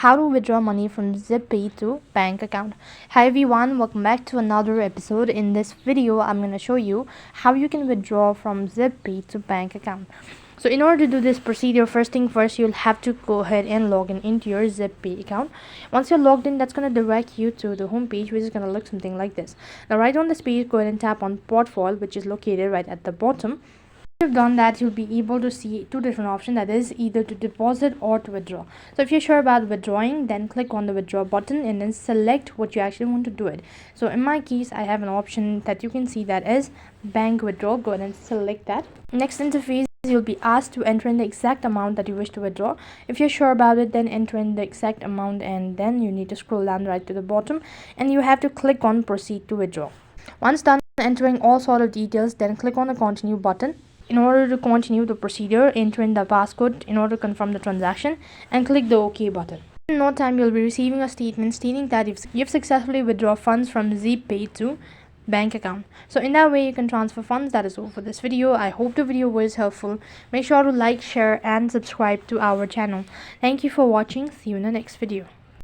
how to withdraw money from Zebpay to bank account. Hi everyone, welcome back to another episode. In this video I'm going to show you how you can withdraw from Zebpay to bank account. So in order to do this procedure, first thing first, you'll have to go ahead and log into your Zebpay account. Once you're logged in, that's going to direct you to the home page, which is going to look something like this. Now right on this page, go ahead and tap on portfolio, which is located right at the bottom. If you've done that, you'll be able to see two different options, that is either to deposit or to withdraw. So if you're sure about withdrawing, then click on the withdraw button and then select what you actually want to do it. So in my case, I have an option that you can see, that is bank withdrawal. Go ahead and select that. Next interface, you'll be asked to enter in the exact amount that you wish to withdraw. If you're sure about it, then enter in the exact amount, and then you need to scroll down right to the bottom and you have to click on proceed to withdraw. Once done entering all sort of details, then click on the continue button. In order to continue the procedure, enter in the passcode in order to confirm the transaction and click the OK button. In no time, you'll be receiving a statement stating that you've successfully withdrawn funds from Zebpay to bank account. So in that way, you can transfer funds. That is all for this video. I hope the video was helpful. Make sure to like, share and subscribe to our channel. Thank you for watching. See you in the next video.